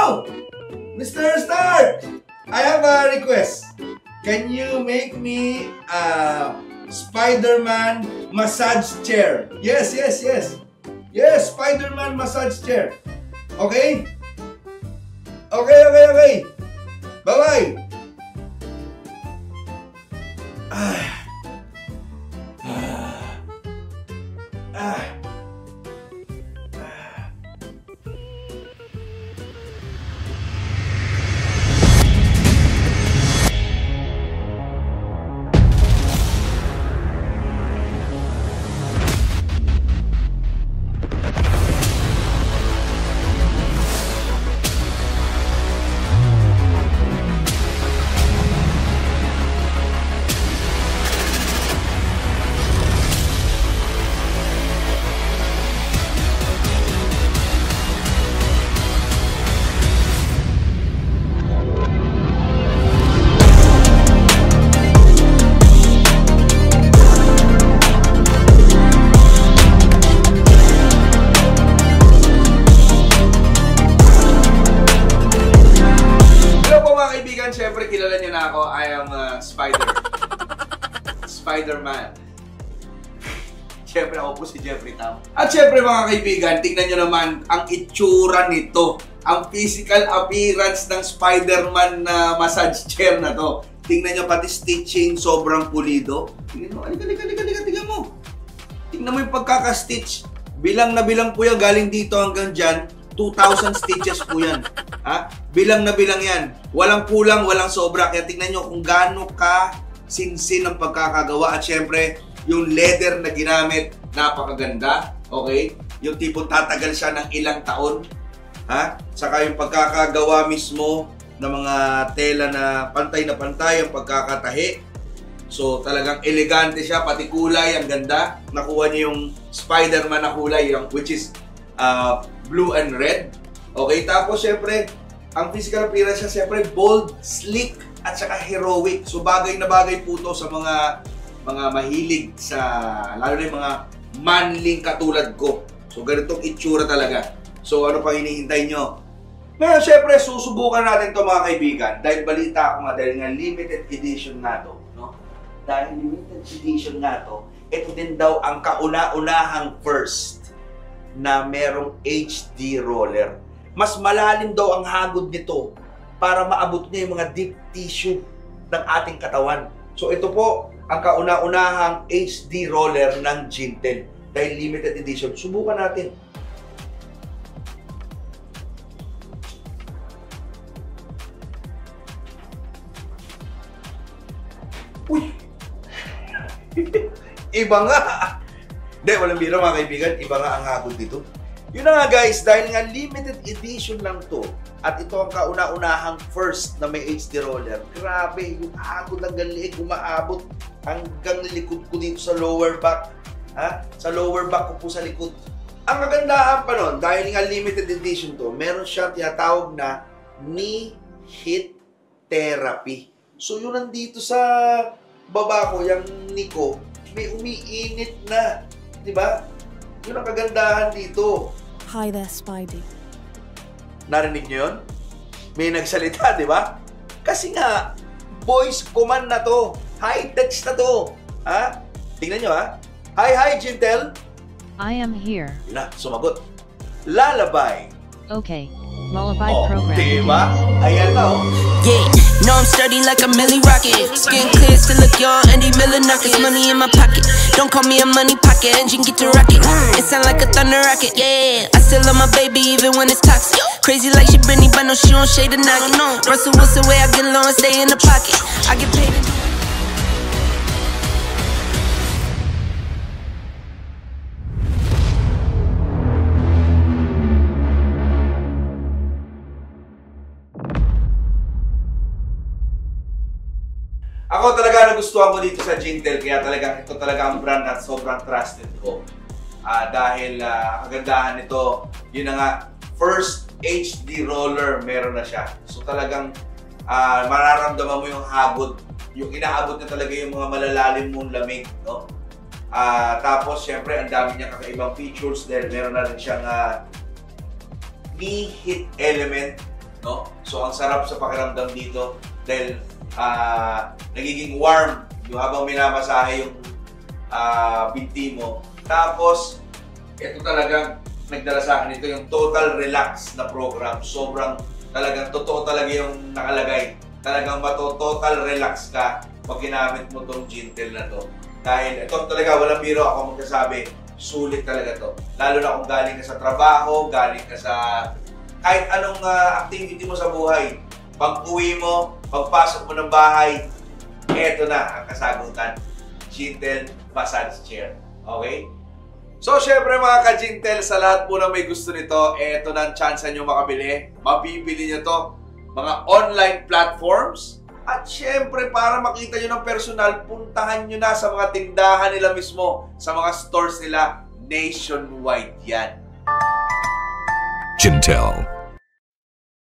Oh! Mr. Start! I have a request. Can you make me a Spider-Man massage chair? Yes, yes, yes. Yes, Spider-Man massage chair. Okay? Okay, okay, okay. Bye-bye. Siyempre, kilala niyo na ako. I am Spider-Man. Siyempre, ako po si Jeffrey Tam. At siyempre, mga kaibigan, tingnan niyo naman ang itsura nito. Ang physical appearance ng Spider-Man na massage chair na to. Tingnan niyo pati stitching, sobrang pulido. Tingnan mo, tingnan mo. Tingnan mo yung pagkaka-stitch. Bilang na bilang po yan, galing dito hanggang dyan. 2,000 stitches po yan. Ha? Bilang na bilang yan. Walang kulang, walang sobra. Kaya tingnan nyo kung gaano ka sinsin ang pagkakagawa. At syempre, yung leather na ginamit, napakaganda. Okay? Yung tipong tatagal siya ng ilang taon. Ha? Saka yung pagkakagawa mismo ng mga tela na pantay ang pagkakatahi. So, talagang elegante siya. Pati kulay, ang ganda. Nakuha niya yung Spider-Man na kulay, which is blue and red. Okay, tapos syempre, ang physical appearance niya syempre bold, sleek, at saka heroic. So bagay na bagay po to sa mga mahilig sa, lalo na yung mga manling katulad ko. So ganitong itsura talaga. So ano pa hinihintay nyo? Ngayon syempre, susubukan natin to mga kaibigan. Dahil balita ako nga, dahil nga limited edition na to. No? Dahil limited edition na to, ito din daw ang kauna-unahang first na merong HD roller. Mas malalim daw ang hagod nito para maabot niya yung mga deep tissue ng ating katawan. So ito po ang kauna-unahang HD roller ng Gintel. Dahil limited edition. Subukan natin. Uy! Iba nga! Hindi, walang biro mga kaibigan. Iba nga ang hagod dito. Yun na nga guys, dahil nga limited edition lang to at ito ang kauna-unahang first na may HD roller. Grabe, yung hagod hanggang liig, umaabot hanggang likod ko dito sa lower back. Ha? Sa lower back ko po sa likod. Ang kagandahan pa nun, dahil nga limited edition to, meron siyang tinatawag na knee heat therapy. So yun nandito sa baba ko, yung knee ko, may umiinit na. Diba? Yun ang kagandahan dito. Hi there, Spidey. Narinig nyo yun? May nagsalita, di ba? Kasi nga, voice command na to. High text na to. Ha? Tingnan nyo, ha? Hi, Gintel. I am here. Yun na, sumagot. Lalabay. Okay. Lullaby program. Diba? Ayan na, oh. Yeah, no, I'm sturdy like a Millie Rocket. Skin clear, still look young, Andy Miller knockers. Money in my pocket. Don't call me a money pocket. Engine get to rocket. It sound like a thunder rocket. Yeah, I still love my baby even when it's toxic. Crazy like she Britney, but no, she don't shade the noggin. Russell Wilson way I get low and stay in the pocket. I get paid to do. Ako talaga nagustuhan ko dito sa Gintel, kaya talaga ito talaga ang brand na sobrang trusted ko. Dahil kagandahan nito, yun na nga, first HD roller meron na siya. So talagang mararamdaman mo yung hagod, yung inaabot na talaga yung mga malalalim mong lamig, no? Tapos syempre ang dami niya kakaibang features dahil meron na rin siyang knee heat element. no? So ang sarap sa pakiramdam dito dahil nagiging warm yung habang minamasahe yung binti mo. Tapos ito talagang nagdala sa akin ito yung total relax na program. Sobrang talagang totoo talaga yung nakalagay. Talagang total relax ka pag ginamit mo tong Gintel na to. Dahil ito talaga, walang biro ako magsasabi, sulit talaga to. Lalo na kung galing ka sa trabaho, galing ka sa kahit anong activity mo sa buhay. Pag uwi mo, pagpasok mo ng bahay, eto na ang kasagutan. Gintel Massage Chair. Okay? So, syempre mga ka-Gintel, sa lahat po na may gusto nito, eto na ang chance nyo makabili. Mabibili nyo to mga online platforms. At syempre, para makita nyo ng personal, puntahan nyo na sa mga tindahan nila mismo, sa mga stores nila nationwide yan. Gintel.